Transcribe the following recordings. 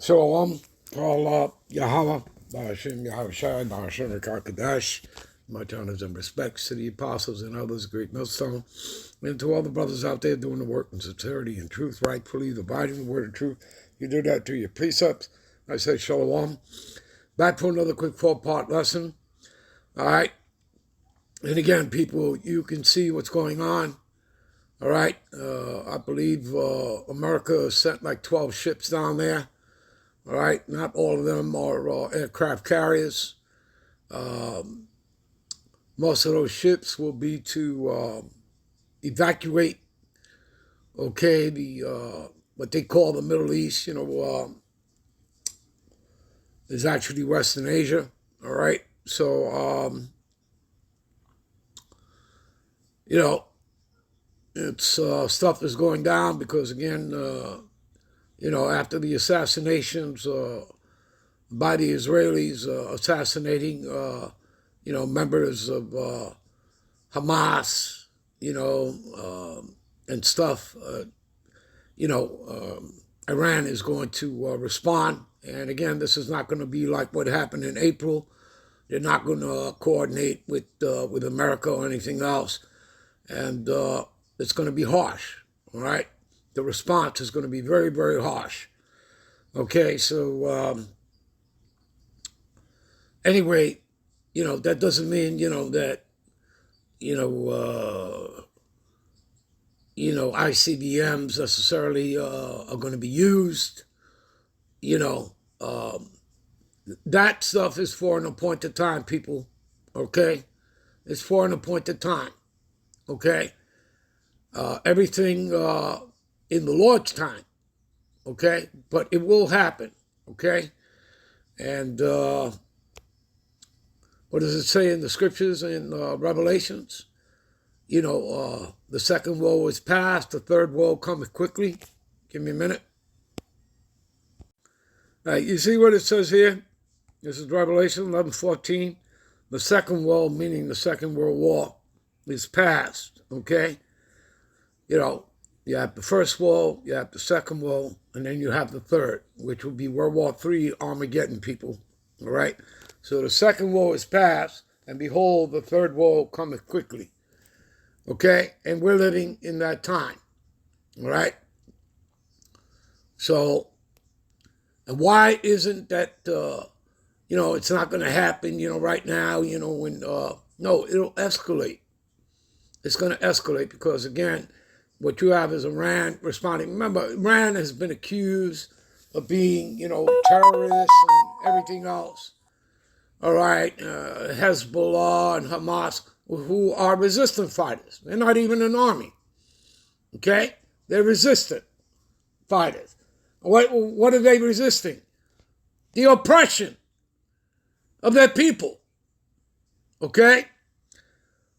Shalom, Allah, Yahweh, Ba'ashem, Yahushai, Ba'ashem, Rekakadosh. Much honors and respects to the apostles and others, great millstone, and to all the brothers out there doing the work in sincerity and truth, rightfully dividing the word of truth. You do that through your precepts. I say shalom. Back for another quick 4-part lesson. All right. And again, people, you can see what's going on. All right. I believe America sent like 12 ships down there. All right, not all of them are aircraft carriers. Most of those ships will be to evacuate, okay, the what they call the Middle East, is actually Western Asia, all right? So, it's stuff is going down because, again, after the assassinations by the Israelis assassinating, members of Hamas, and stuff, Iran is going to respond. And again, this is not going to be like what happened in April. They're not going to coordinate with America or anything else. And it's going to be harsh, all right? The response is going to be very, very harsh. Okay, so anyway, that doesn't mean, that, ICBMs necessarily are going to be used. That stuff is for an appointed time, people. Okay, it's for an appointed time. Okay, everything in the Lord's time. Okay, but it will happen. Okay, and what does it say in the scriptures in Revelations? The second woe is past, the third woe cometh quickly. Give me a minute. All right, you see what it says here? This is Revelation 11:14. The second woe, meaning the Second World War, is past, okay? You have the first woe, you have the second woe, and then you have the third, which will be World War III Armageddon, people, all right? So the second woe is past, and behold, the third woe cometh quickly, okay? And we're living in that time, all right? So, and why isn't that, it's not going to happen, right now, when, no, it'll escalate. It's going to escalate because, again, what you have is Iran responding. Remember, Iran has been accused of being, terrorists and everything else. All right, Hezbollah and Hamas, who are resistant fighters. They're not even an army. Okay? They're resistant fighters. What are they resisting? The oppression of their people. Okay?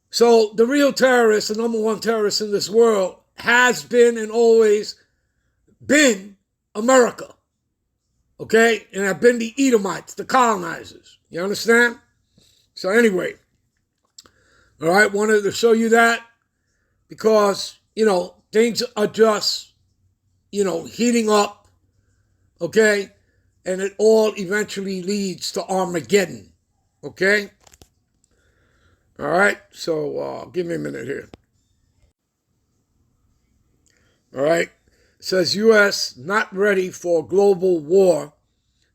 So the real terrorist, the number one terrorist in this world, has been and always been America. Okay? And have been the Edomites, the colonizers. You understand? So anyway, all right, wanted to show you that because, things are just, heating up. Okay? And it all eventually leads to Armageddon. Okay? All right, so give me a minute here. All right, it says U.S. not ready for global war,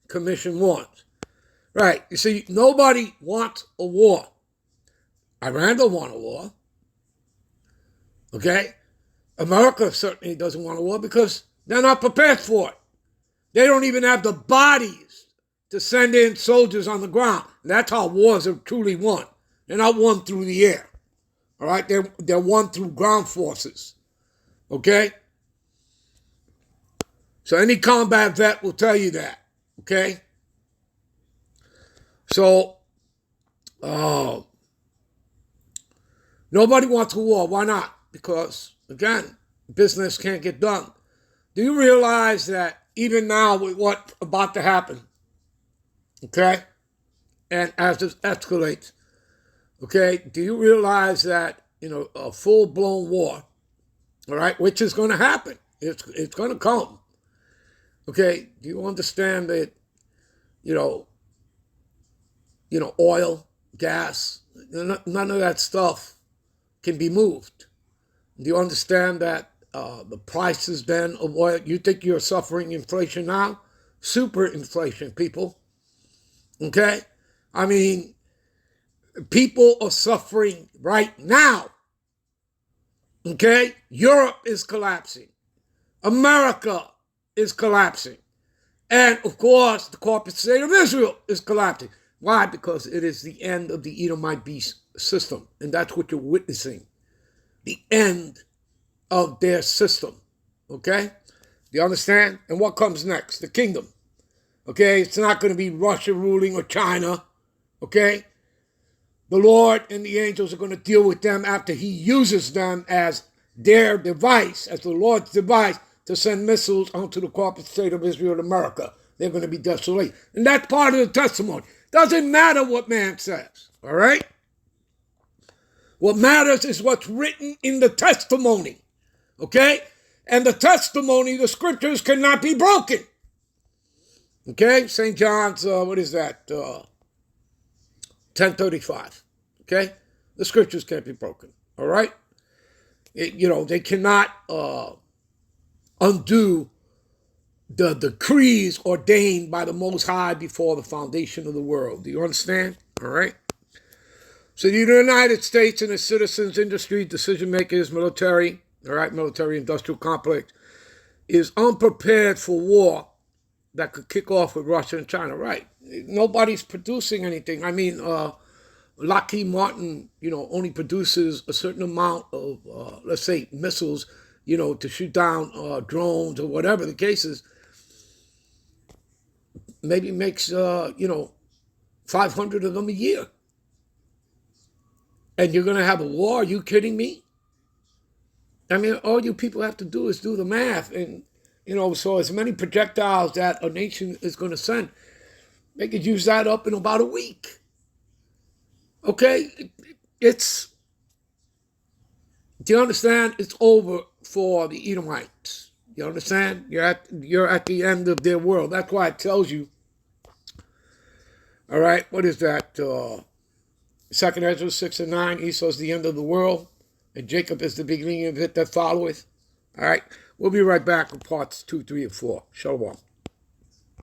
Commission warns. Right, you see, nobody wants a war. Iran don't want a war. Okay? America certainly doesn't want a war because they're not prepared for it. They don't even have the bodies to send in soldiers on the ground. That's how wars are truly won. They're not won through the air. All right? They're won through ground forces. Okay? So any combat vet will tell you that. Okay? So, nobody wants a war. Why not? Because, again, business can't get done. Do you realize that even now with what's about to happen, okay, and as this escalates, okay, do you realize that, a full-blown war, all right, which is going to happen. It's going to come, Okay, do you understand that, you know, oil, gas, none of that stuff can be moved? Do you understand that the prices then of oil, you think you're suffering inflation now? Super inflation, people. Okay? I mean, people are suffering right now. Okay? Europe is collapsing. America is collapsing. And of course, the corporate state of Israel is collapsing. Why? Because it is the end of the Edomite beast system. And that's what you're witnessing. The end of their system. Okay? Do you understand? And what comes next? The kingdom. Okay? It's not going to be Russia ruling or China. Okay? The Lord and the angels are going to deal with them after he uses them as their device, as the Lord's device to send missiles onto the corporate state of Israel and America. They're going to be desolate. And that's part of the testimony. Doesn't matter what man says. All right? What matters is what's written in the testimony. Okay? And the testimony, the scriptures cannot be broken. Okay? St. John's, what is that? 10:35. Okay? The scriptures can't be broken. All right? They cannot undo the decrees ordained by the Most High before the foundation of the world. Do you understand? All right? So the United States and its citizens, industry, decision makers, military, all right, military industrial complex, is unprepared for war that could kick off with Russia and China. Right? Nobody's producing anything. I mean, Lockheed Martin, only produces a certain amount of, let's say, missiles, to shoot down drones or whatever the case is. Maybe makes, 500 of them a year. And you're going to have a war? Are you kidding me? I mean, all you people have to do is do the math. And, so as many projectiles that a nation is going to send, they could use that up in about a week. Okay? Do you understand? It's over for the Edomites. You understand? You're at the end of their world. That's why it tells you, all right, what is that? 2nd Ezra 6:9, Esau is the end of the world, and Jacob is the beginning of it that followeth. All right, we'll be right back with parts 2, 3, and 4. Shalom.